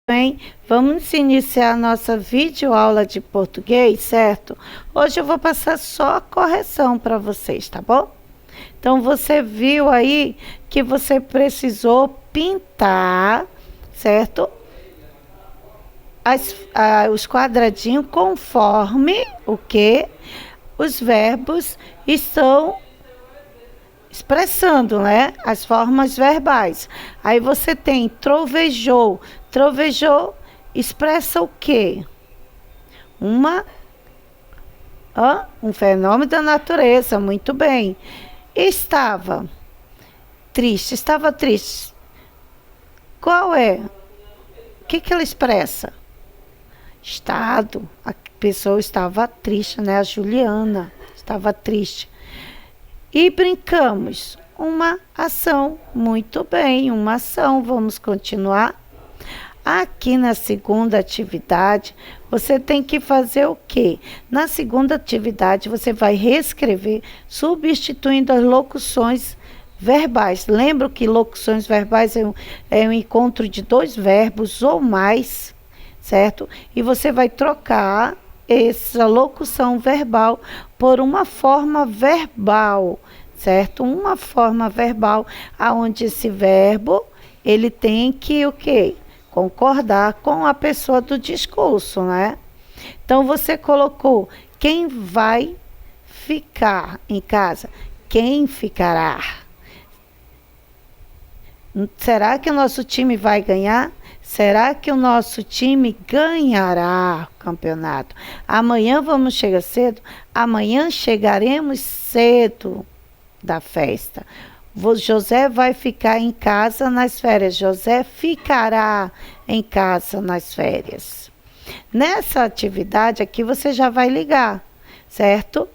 Bem, vamos iniciar nossa videoaula de português, certo? Hoje eu vou passar só a correção para vocês, tá bom? Então, você viu aí que você precisou pintar, certo? Os quadradinhos conforme o que os verbos estão expressando, né? As formas verbais. Aí você tem trovejou. Trovejou expressa o quê? Um fenômeno da natureza, muito bem. Estava triste. Qual é? O que ela expressa? Estado. A pessoa estava triste, né? A Juliana estava triste. E brincamos. Uma ação. Muito bem, uma ação. Vamos continuar. Aqui na segunda atividade, você tem que fazer o quê? Na segunda atividade, você vai reescrever substituindo as locuções verbais. Lembra que locuções verbais é um encontro de dois verbos ou mais, certo? E você vai trocar essa locução verbal por uma forma verbal, certo? Uma forma verbal aonde esse verbo, ele tem que o quê? Concordar com a pessoa do discurso, né? Então, você colocou quem vai ficar em casa, quem ficará. Será que o nosso time vai ganhar? Será que o nosso time ganhará o campeonato? Amanhã vamos chegar cedo? Amanhã chegaremos cedo da festa. José vai ficar em casa nas férias. José ficará em casa nas férias. Nessa atividade aqui você já vai ligar, certo?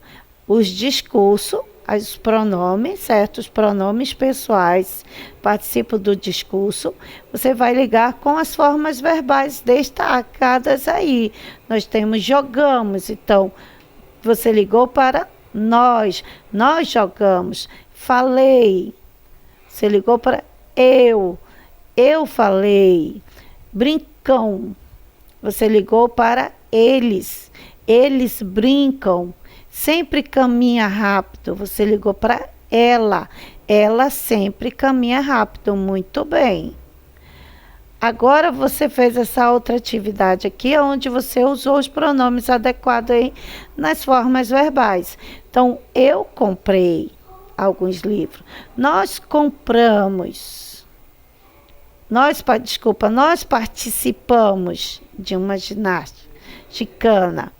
Os discursos, os pronomes, certo? Os pronomes pessoais participam do discurso. Você vai ligar com as formas verbais destacadas aí. Nós temos jogamos, então você ligou para nós jogamos. Falei, você ligou para eu falei. Brincam, você ligou para eles brincam. Sempre caminha rápido, você ligou para ela sempre caminha rápido, muito bem. Agora você fez essa outra atividade aqui, onde você usou os pronomes adequados aí nas formas verbais. Então, eu comprei alguns livros. Nós compramos. Nós participamos de uma ginástica chicana.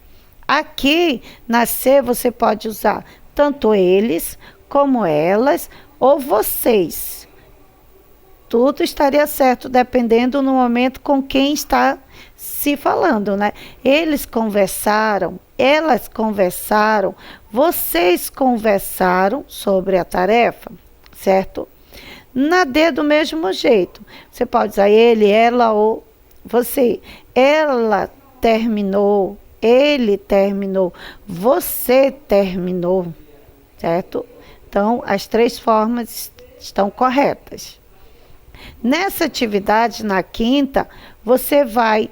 Aqui, na C, você pode usar tanto eles, como elas, ou vocês. Tudo estaria certo, dependendo no momento com quem está se falando, né? Eles conversaram, elas conversaram, vocês conversaram sobre a tarefa, certo? Na D, do mesmo jeito. Você pode usar ele, ela ou você. Ela terminou, ele terminou, você terminou, certo? Então, as três formas estão corretas. Nessa atividade, na quinta, você vai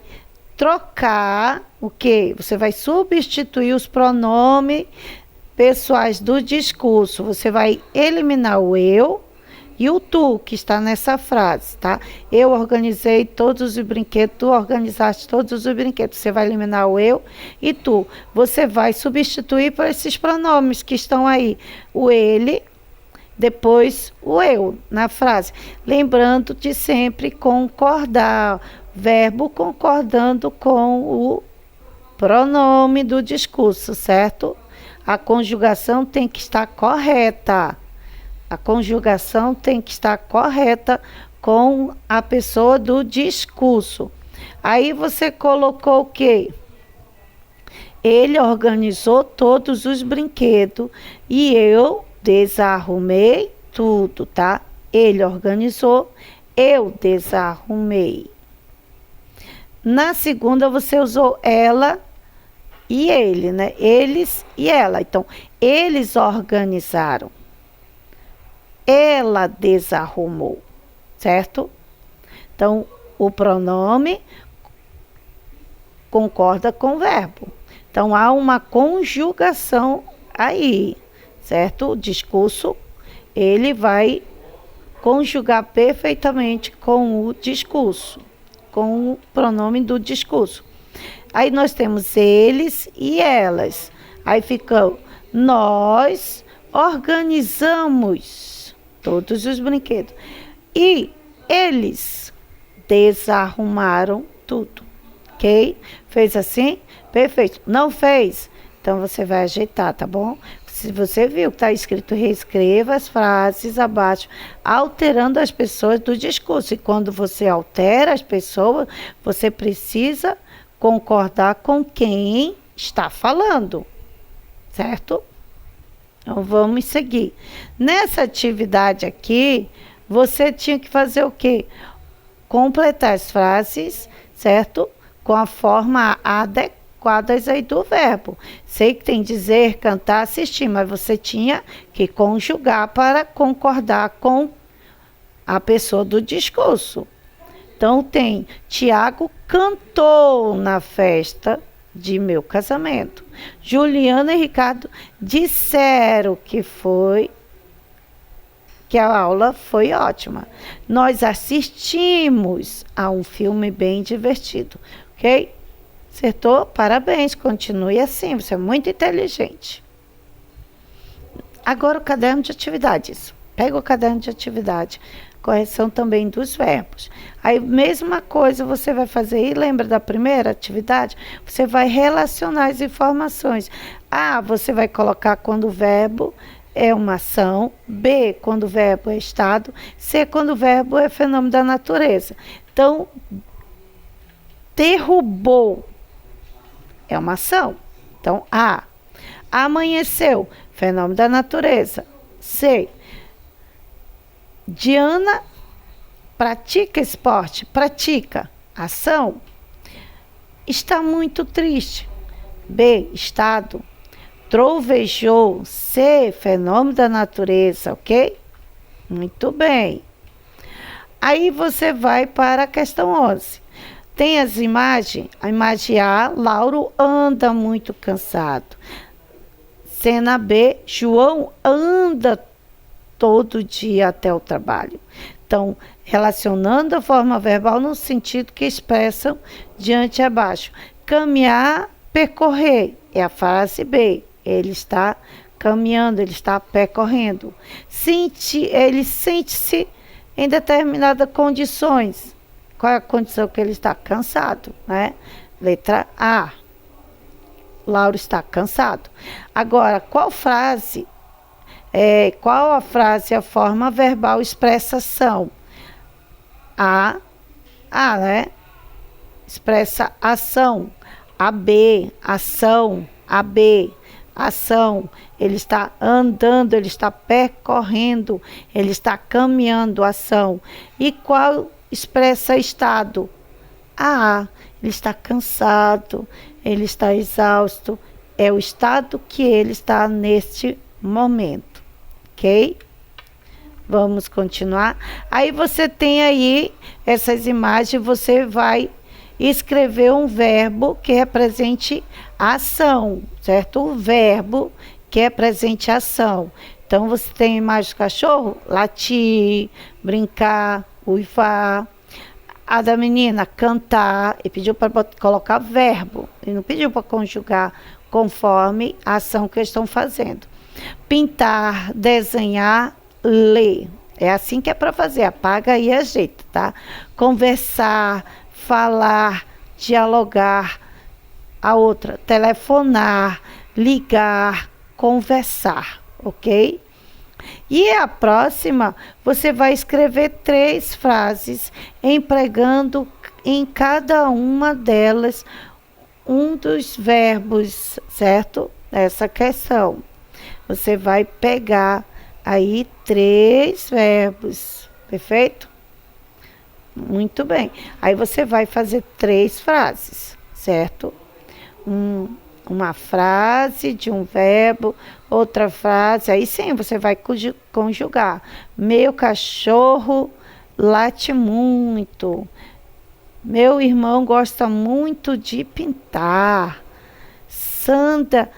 trocar o quê? Você vai substituir os pronomes pessoais do discurso. Você vai eliminar o eu e o tu, que está nessa frase, tá? Eu organizei todos os brinquedos, tu organizaste todos os brinquedos. Você vai eliminar o eu e tu. Você vai substituir por esses pronomes que estão aí. O ele, depois o eu na frase. Lembrando de sempre concordar. Verbo concordando com o pronome do discurso, certo? A conjugação tem que estar correta. A conjugação tem que estar correta com a pessoa do discurso. Aí você colocou o quê? Ele organizou todos os brinquedos e eu desarrumei tudo, tá? Ele organizou, eu desarrumei. Na segunda, você usou ela e ele, né? Eles e ela. Então, eles organizaram. Ela desarrumou, certo? Então, o pronome concorda com o verbo. Então, há uma conjugação aí, certo? O discurso, ele vai conjugar perfeitamente com o discurso, com o pronome do discurso. Aí nós temos eles e elas. Aí ficam, nós organizamos todos os brinquedos. E eles desarrumaram tudo. Ok? Fez assim? Perfeito. Não fez? Então você vai ajeitar, tá bom? Se você viu que está escrito, reescreva as frases abaixo, alterando as pessoas do discurso. E quando você altera as pessoas, você precisa concordar com quem está falando, certo? Então vamos seguir. Nessa atividade aqui, você tinha que fazer o quê? Completar as frases, certo? Com a forma adequadas aí do verbo. Sei que tem dizer, cantar, assistir, mas você tinha que conjugar para concordar com a pessoa do discurso. Então tem, Tiago cantou na festa de meu casamento. Juliana e Ricardo disseram que a aula foi ótima. Nós assistimos a um filme bem divertido, ok? Acertou? Parabéns, continue assim, você é muito inteligente. Agora o caderno de atividades. Pega o caderno de atividade. Correção também dos verbos. Aí, mesma coisa você vai fazer. E lembra da primeira atividade? Você vai relacionar as informações. A, você vai colocar quando o verbo é uma ação. B, quando o verbo é estado. C, quando o verbo é fenômeno da natureza. Então, derrubou é uma ação. Então, A. Amanheceu, fenômeno da natureza. C. Diana pratica esporte, pratica, ação. Está muito triste. B. Estado. Trovejou. C. Fenômeno da natureza, ok? Muito bem. Aí você vai para a questão 11. Tem as imagens. A imagem A, Lauro anda muito cansado. Cena B, João anda todo dia até o trabalho. Então, relacionando a forma verbal no sentido que expressam diante e abaixo. Caminhar, percorrer, é a frase B. Ele está caminhando, ele está percorrendo. Ele sente-se em determinadas condições. Qual é a condição que ele está? Cansado, né? Letra A. Lauro está cansado. Agora, qual a frase, a forma verbal expressa ação? A, né? Expressa ação. A, B, ação. A, B, ação. Ele está andando, ele está percorrendo, ele está caminhando, ação. E qual expressa estado? A, ele está cansado, ele está exausto. É o estado que ele está neste momento, ok? Vamos continuar. Aí você tem aí essas imagens, você vai escrever um verbo que represente a ação, certo? O verbo que represente a ação. Então, você tem a imagem do cachorro, latir, brincar, uivar. A da menina, cantar. Ele pediu para colocar verbo. Ele não pediu para conjugar conforme a ação que eles estão fazendo. Pintar, desenhar, ler. É assim que é para fazer. Apaga e ajeita, tá? Conversar, falar, dialogar. A outra, telefonar, ligar, conversar, ok? E a próxima, você vai escrever 3 frases, empregando em cada uma delas um dos verbos, certo? Essa questão. Você vai pegar aí 3 verbos, perfeito? Muito bem. Aí você vai fazer 3 frases, certo? Uma frase de um verbo, outra frase, aí sim você vai conjugar. Meu cachorro late muito. Meu irmão gosta muito de pintar. Sandra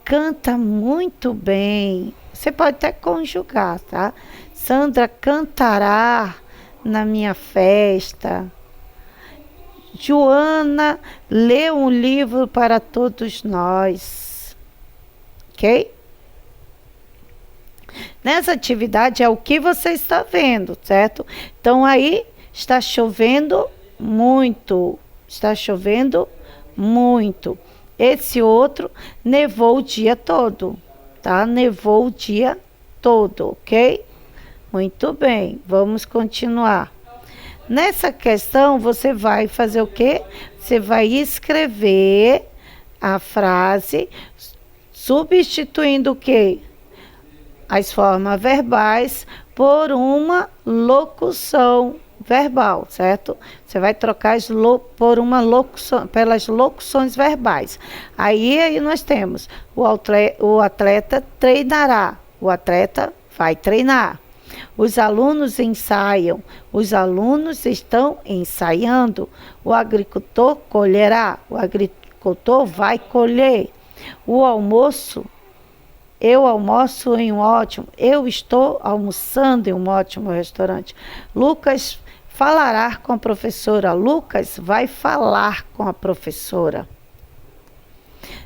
canta muito bem. Você pode até conjugar, tá? Sandra cantará na minha festa. Joana lê um livro para todos nós. Ok? Nessa atividade é o que você está vendo, certo? Então aí está chovendo muito. Está chovendo muito. Esse outro nevou o dia todo, tá? Nevou o dia todo, ok? Muito bem, vamos continuar. Nessa questão, você vai fazer o quê? Você vai escrever a frase substituindo o quê? As formas verbais por uma locução verbal, certo? Você vai trocar por uma locução, pelas locuções verbais. Aí nós temos o atleta treinará, o atleta vai treinar. Os alunos ensaiam, os alunos estão ensaiando. O agricultor colherá, o agricultor vai colher. O almoço, eu almoço em um ótimo, eu estou almoçando em um ótimo restaurante. Lucas falará com a professora, Lucas vai falar com a professora.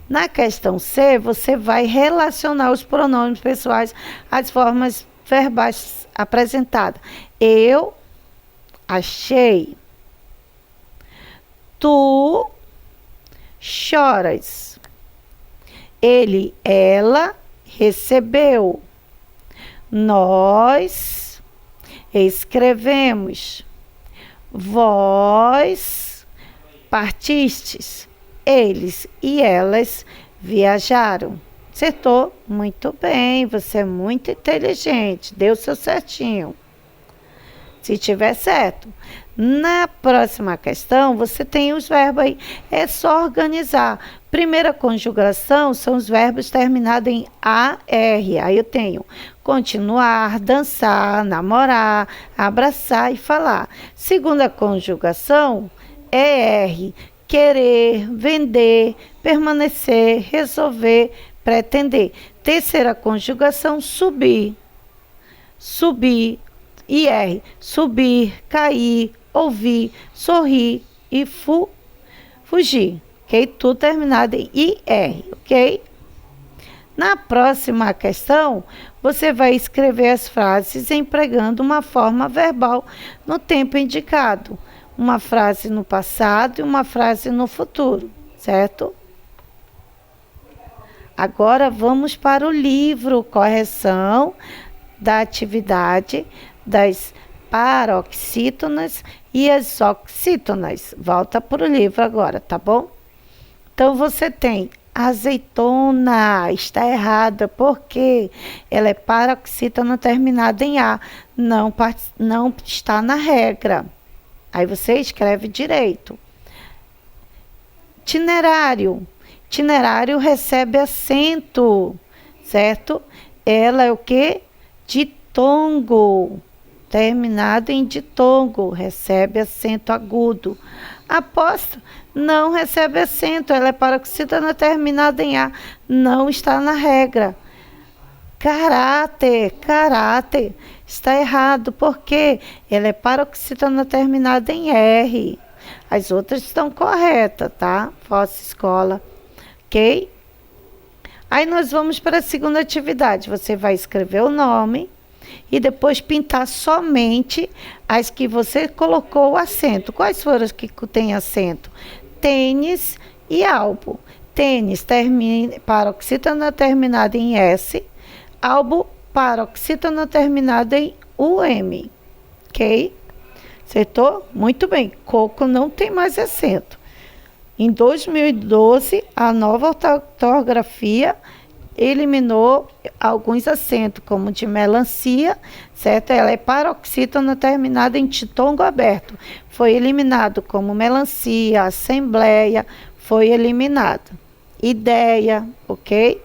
Na questão C, você vai relacionar os pronomes pessoais às formas verbais apresentadas. Eu achei. Tu choras. Ele, ela recebeu. Nós escrevemos. Vós partistes. Eles e elas viajaram. Acertou? Muito bem, você é muito inteligente, deu seu certinho. Se tiver certo. Na próxima questão, você tem os verbos aí. É só organizar. Primeira conjugação são os verbos terminados em AR. Aí eu tenho continuar, dançar, namorar, abraçar e falar. Segunda conjugação é R. Querer, vender, permanecer, resolver, pretender. Terceira conjugação, subir. Subir, IR. Subir, cair, ouvir, sorrir e fugir. Ok? Tudo terminado em IR. Ok? Na próxima questão, você vai escrever as frases empregando uma forma verbal no tempo indicado. Uma frase no passado e uma frase no futuro, certo? Agora vamos para o livro Correção da atividade das paroxítonas e as oxítonas. Volta para o livro agora, tá bom? Então você tem azeitona, está errada, porque ela é paroxítona terminada em A, não está na regra. Aí você escreve direito. Itinerário. Itinerário recebe acento, certo? Ela é o quê? Ditongo. Terminado em ditongo. Recebe acento agudo. Aposta não recebe acento. Ela é paroxítona terminada em A. Não está na regra. Caráter. Está errado, porque ela é paroxítona terminada em R. As outras estão corretas, tá? Vossa escola, ok? Aí nós vamos para a segunda atividade. Você vai escrever o nome e depois pintar somente as que você colocou o acento. Quais foram as que têm acento? Tênis e álbum. Tênis paroxítona terminada em S. Álbum paroxítona terminada em UM. Ok? Acertou? Muito bem. Coco não tem mais acento. Em 2012, a nova ortografia eliminou alguns acentos, como de melancia, certo? Ela é paroxítona terminada em ditongo aberto. Foi eliminado como melancia, assembleia, foi eliminado. Ideia, ok?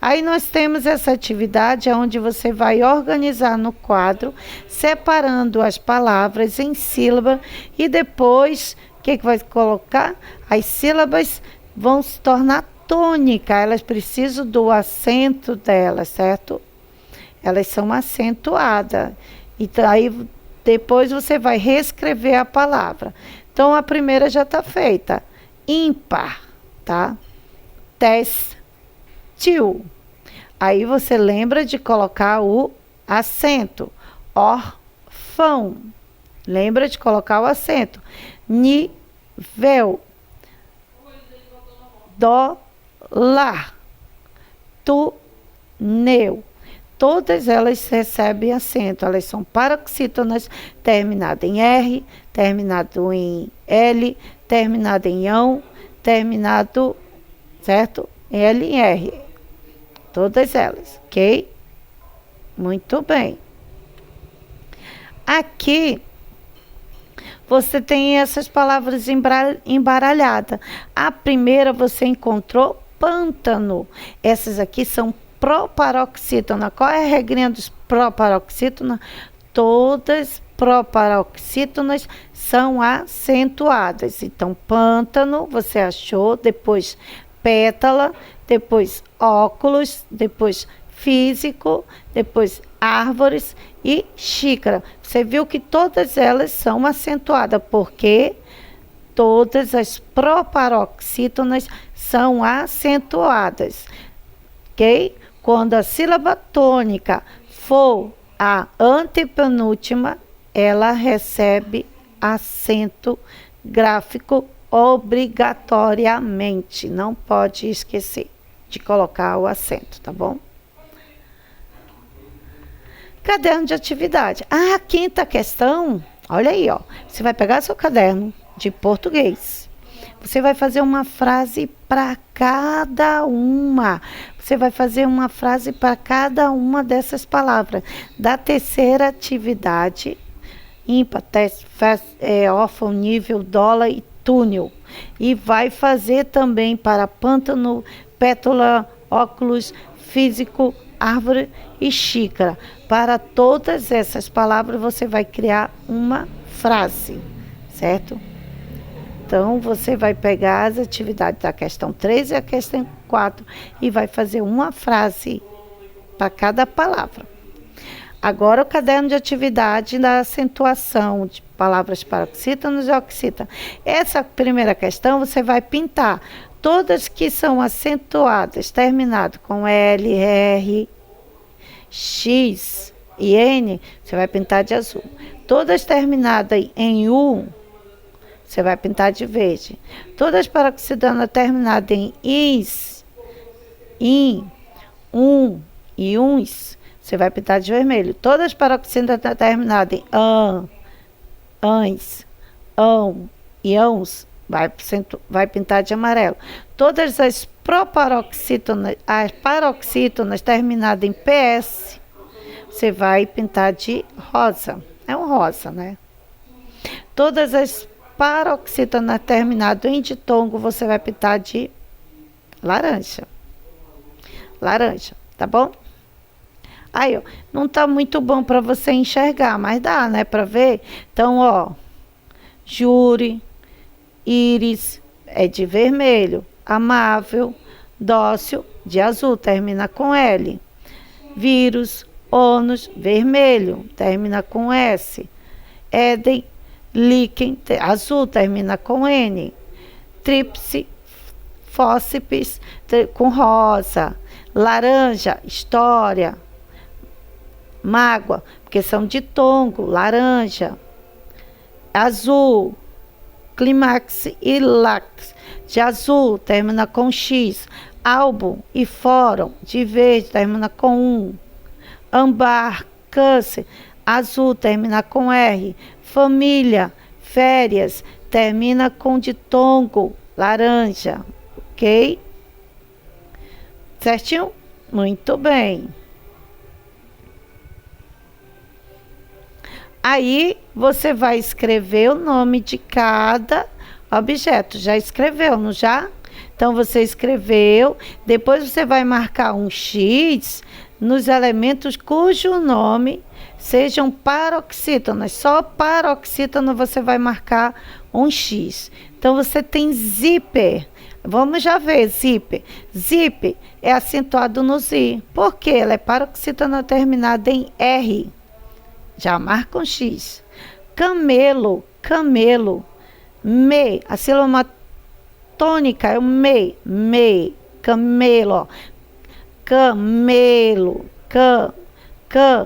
Aí nós temos essa atividade onde você vai organizar no quadro, separando as palavras em sílaba e depois, o que vai colocar? As sílabas vão se tornar tônica, elas precisam do acento delas, certo? Elas são acentuadas. Então, aí depois você vai reescrever a palavra. Então, a primeira já está feita. Ímpar, tá? Têxtil. Aí você lembra de colocar o acento. Órfão. Lembra de colocar o acento. Nível. Dólar. Túnel. Todas elas recebem acento, elas são paroxítonas, terminado em R, terminado em L, terminado em ão, terminado, certo? L e R. Todas elas, ok? Muito bem. Aqui, você tem essas palavras embaralhadas. A primeira você encontrou pântano. Essas aqui são proparoxítona. Qual é a regrinha dos proparoxítona? Todas proparoxítonas são acentuadas. Então, pântano, você achou, depois pétala, depois óculos, depois físico, depois árvores e xícara. Você viu que todas elas são acentuadas, porque todas as proparoxítonas são acentuadas, ok? Quando a sílaba tônica for a antepenúltima, ela recebe acento gráfico obrigatoriamente. Não pode esquecer de colocar o acento, tá bom? Caderno de atividade. A quinta questão, olha aí, ó. Você vai pegar seu caderno de português. Você vai fazer uma frase para cada uma. Você vai fazer uma frase para cada uma dessas palavras. Da terceira atividade, ímpar, órfão, nível, dólar e túnel. E vai fazer também para pântano, pétala, óculos, físico, árvore e xícara. Para todas essas palavras, você vai criar uma frase, certo? Então, você vai pegar as atividades da questão 3 e a questão 4 e vai fazer uma frase para cada palavra. Agora, o caderno de atividade da acentuação de palavras paroxítonas e oxítonas. Essa primeira questão, você vai pintar todas que são acentuadas, terminado com L, R, X e N, você vai pintar de azul. Todas terminadas em U, você vai pintar de verde. Todas paroxítonas terminadas em is, in, e uns, você vai pintar de vermelho. Todas paroxítonas terminadas em ans, ão e ãos, vai pintar de amarelo. Todas as paroxítonas terminadas em PS, você vai pintar de rosa. É um rosa, né? Todas as paroxítonas terminadas em ditongo, você vai pintar de laranja. Laranja, tá bom? Aí, ó, não tá muito bom para você enxergar, mas dá, né, para ver? Então, ó, júri, íris é de vermelho, amável, dócil, de azul, termina com L. Vírus, ônus, vermelho, termina com S. Éden, líquen, azul, termina com N. Tríplice, fósseis, com rosa. Laranja, história. Mágoa, porque são de tongo, laranja. Azul, clímax e lácteos. De azul, termina com X. Álbum e fórum, de verde, termina com 1. Âmbar, câncer, azul, termina com R. Família, férias, termina com ditongo, laranja, ok? Certinho? Muito bem. Aí, você vai escrever o nome de cada objeto. Já escreveu, não já? Então, você escreveu, depois você vai marcar um X nos elementos cujo nome sejam paroxítonas. Só paroxítona você vai marcar um X. Então, você tem zíper. Vamos já ver, zíper. Zíper é acentuado no Z. Por quê? Ela é paroxítona terminada em R. Já marca um X. Camelo, camelo. Me, a sílaba tônica é o me, camelo, ó. Camelo, camelo.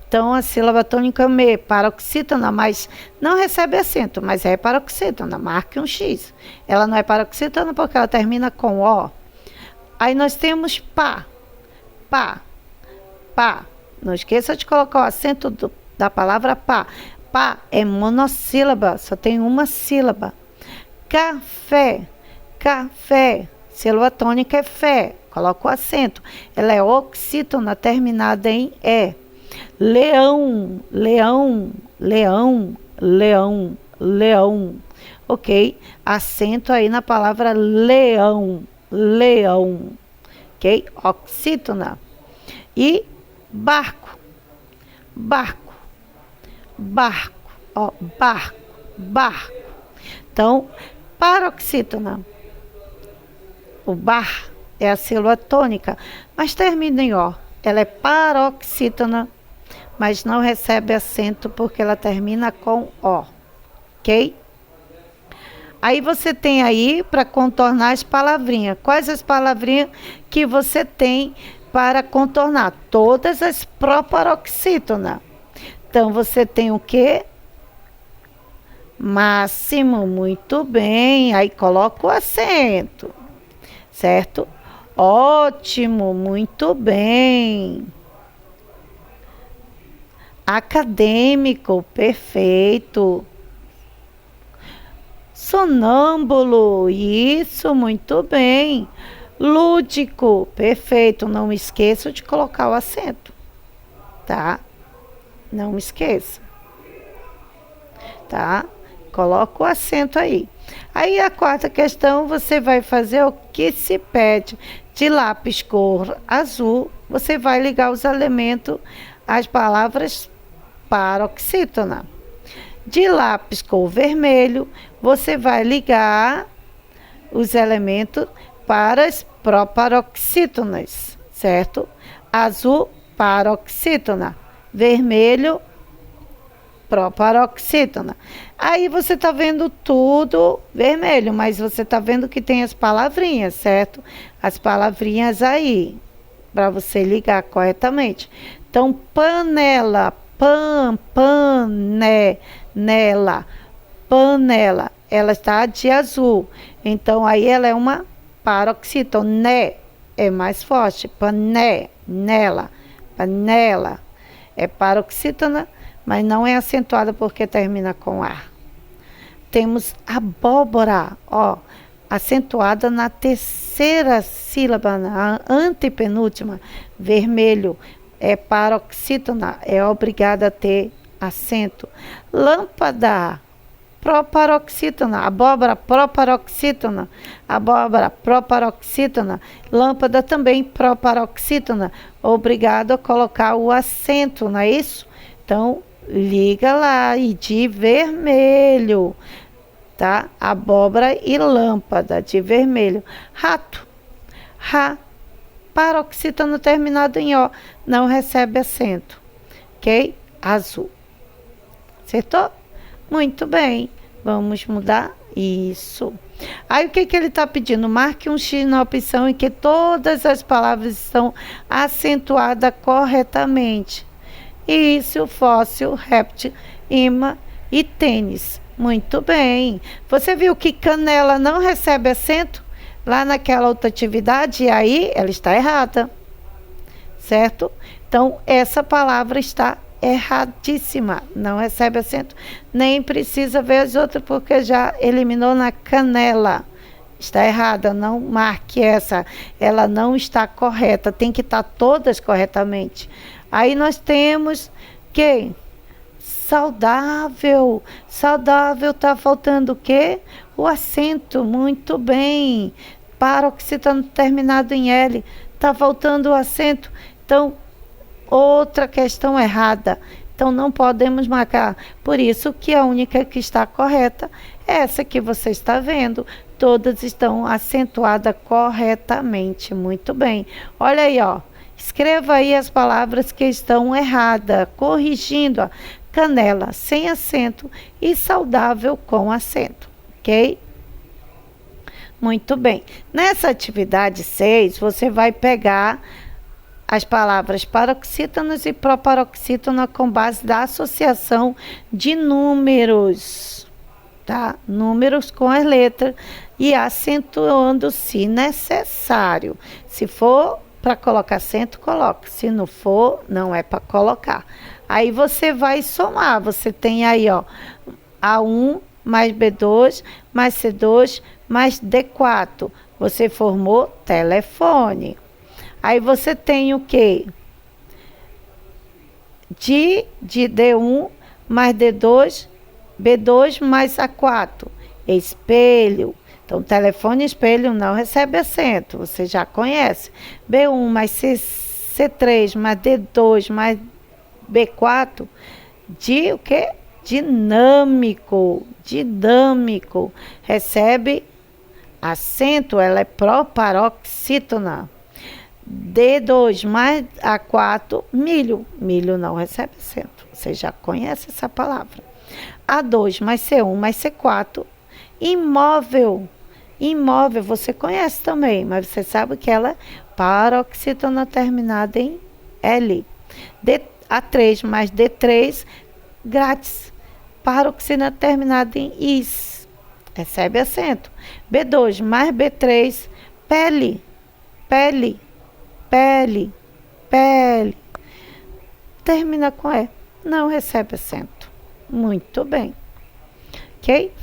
Então, a sílaba tônica é me, paroxítona, mas não recebe acento, mas é paroxítona, marque um X. Ela não é paroxítona porque ela termina com O. Aí nós temos pá. Não esqueça de colocar o acento da palavra pá. Pá é monossílaba, só tem uma sílaba. Café, sílaba tônica é fé, coloca o acento. Ela é oxítona, terminada em E. Leão, ok? Acento aí na palavra leão, ok? Oxítona. E barco, ó, barco. Então, paroxítona. O bar é a sílaba tônica, mas termina em O. Ela é paroxítona, mas não recebe acento porque ela termina com O, ok? Aí você tem aí para contornar as palavrinhas. Quais as palavrinhas que você tem para contornar? Todas as proparoxítonas. Então, você tem o quê? Máximo, muito bem. Aí coloca o acento, certo? Ótimo, muito bem. Acadêmico, perfeito. Sonâmbulo, isso, muito bem. Lúdico, perfeito. Não esqueça de colocar o acento, tá? Não esqueça, tá? Coloca o acento aí. Aí a quarta questão, você vai fazer o que se pede. De lápis cor azul, você vai ligar os elementos às palavras paroxítona. De lápis cor vermelho, você vai ligar os elementos para as proparoxítonas, certo? Azul, paroxítona. Vermelho, proparoxítona. Aí você está vendo tudo vermelho, mas você está vendo que tem as palavrinhas, certo? As palavrinhas aí, para você ligar corretamente. Então, panela, panela, ela está de azul. Então, aí ela é uma paroxítona, né? É mais forte, panela. É paroxítona, mas não é acentuada porque termina com A. Temos abóbora, ó, acentuada na terceira sílaba, na antepenúltima, vermelho. É paroxítona, é obrigada a ter acento. Lâmpada, proparoxítona, abóbora proparoxítona, lâmpada também proparoxítona, obrigado a colocar o acento, não é isso? Então, liga lá, e de vermelho, tá? Abóbora e lâmpada, de vermelho. Rato, paroxítona terminado em O, não recebe acento, ok? Azul. Acertou? Muito bem, vamos mudar isso. Aí o que ele está pedindo? Marque um X na opção em que todas as palavras estão acentuadas corretamente. Isso, fóssil, réptil, imã e tênis. Muito bem. Você viu que canela não recebe acento lá naquela outra atividade? E aí ela está errada, certo? Então, essa palavra está erradíssima, não recebe acento, nem precisa ver as outras porque já eliminou na canela. Está errada, não marque essa, ela não está correta, tem que estar todas corretamente. Aí nós temos que Saudável. Saudável tá faltando o quê? O acento. Muito bem. Paroxítona terminado em L. Tá faltando o acento. Então, outra questão errada. Então, não podemos marcar. Por isso que a única que está correta é essa que você está vendo. Todas estão acentuadas corretamente. Muito bem. Olha aí, ó. Escreva aí as palavras que estão erradas, corrigindo. Ó. Canela sem acento e saudável com acento, ok? Muito bem. Nessa atividade 6, você vai pegar as palavras paroxítonas e proparoxítona com base da associação de números, tá? Números com as letras e acentuando se necessário. Se for para colocar acento, coloca. Se não for, não é para colocar. Aí você vai somar. Você tem aí, ó, A1 mais B2 mais C2 mais D4. Você formou telefone. Aí você tem o quê? De D1 mais D2, B2 mais A4. Espelho. Então, telefone e espelho não recebe acento, você já conhece. B1 mais C3 mais D2 mais B4, de o quê? Dinâmico, dinâmico. Recebe acento, ela é proparoxítona. D2 mais A4, milho. Milho não recebe acento, você já conhece essa palavra. A2 mais C1 mais C4, imóvel. Imóvel, você conhece também, mas você sabe que ela é paroxítona terminada em L. A3 mais D3, grátis. Paroxítona terminada em is. Recebe acento. B2 mais B3, pele. Pele. Pele. Pele. Termina com E. Não recebe acento. Muito bem. Ok?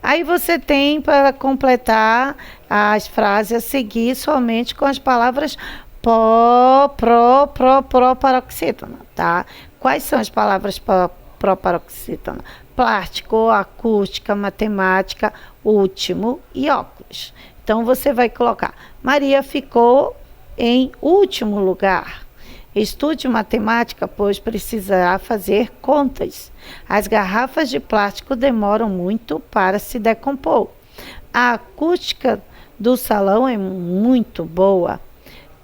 Aí você tem para completar as frases a seguir somente com as palavras proparoxítona, tá? Quais são as palavras proparoxítona? Plástico, acústica, matemática, último e óculos. Então você vai colocar: Maria ficou em último lugar. Estude matemática, pois precisará fazer contas. As garrafas de plástico demoram muito para se decompor. A acústica do salão é muito boa.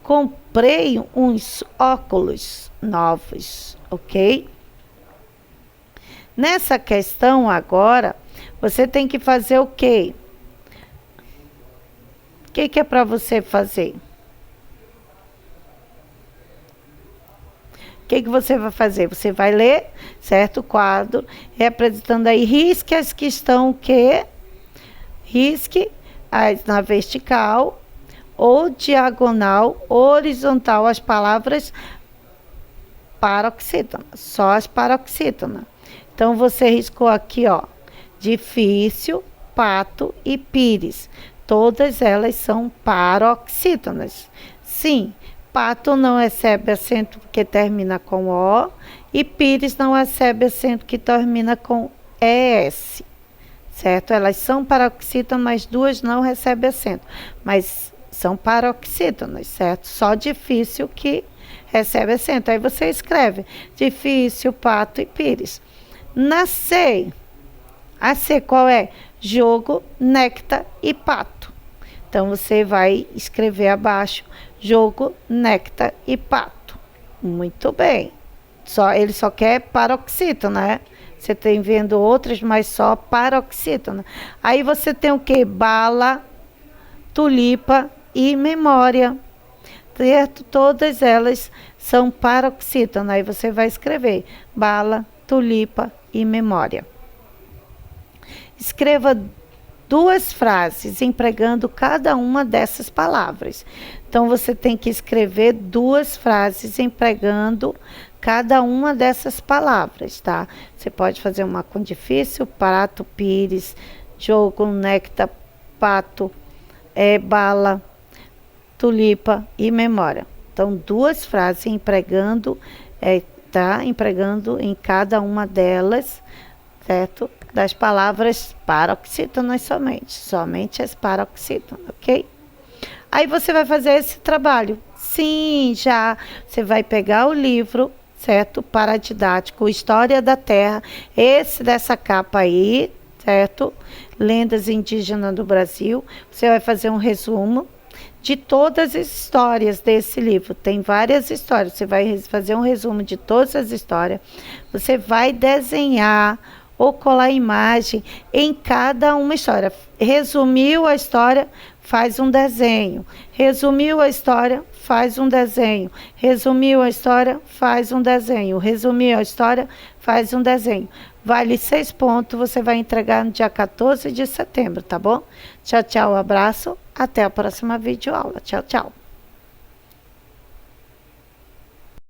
Comprei uns óculos novos, ok? Nessa questão agora, você tem que fazer o quê? O que é para você fazer? O que você vai fazer? Você vai ler, certo? O quadro, representando aí, risque as que estão o quê? Risque as na vertical ou diagonal, horizontal, as palavras paroxítona, só as paroxítonas. Então, você riscou aqui, ó, difícil, pato e pires. Todas elas são paroxítonas. Sim. Pato não recebe acento que termina com O e pires não recebe acento que termina com ES, certo? Elas são paroxítonas, mas duas não recebem acento, mas são paroxítonas, certo? Só difícil que recebe acento. Aí você escreve difícil, pato e pires. Na C, a C qual é? Jogo, néctar e pato. Então, você vai escrever abaixo, jogo, néctar e pato. Muito bem. Ele só quer paroxítona, né? Você tem vendo outras, mas só paroxítona. Aí você tem o quê? Bala, tulipa e memória. Certo? Todas elas são paroxítona. Aí você vai escrever bala, tulipa e memória. Escreva duas frases empregando cada uma dessas palavras. Então, você tem que escrever duas frases empregando cada uma dessas palavras, tá? Você pode fazer uma com difícil, prato, pires, jogo, néctar, pato, bala, tulipa e memória. Então, duas frases empregando tá? Empregando em cada uma delas, certo? Das palavras paroxítonas somente as paroxítonas, ok? Aí você vai fazer esse trabalho. Sim, já você vai pegar o livro, certo? Paradidático, História da Terra, esse dessa capa aí, certo? Lendas Indígenas do Brasil. Você vai fazer um resumo de todas as histórias desse livro. Tem várias histórias. Você vai fazer um resumo de todas as histórias. Você vai desenhar ou colar imagem em cada uma história. Resumiu a história, faz um desenho. Resumiu a história, faz um desenho. Resumiu a história, faz um desenho. Resumiu a história, faz um desenho. Vale 6 pontos, você vai entregar no dia 14 de setembro, tá bom? Tchau, tchau, abraço. Até a próxima videoaula. Tchau, tchau.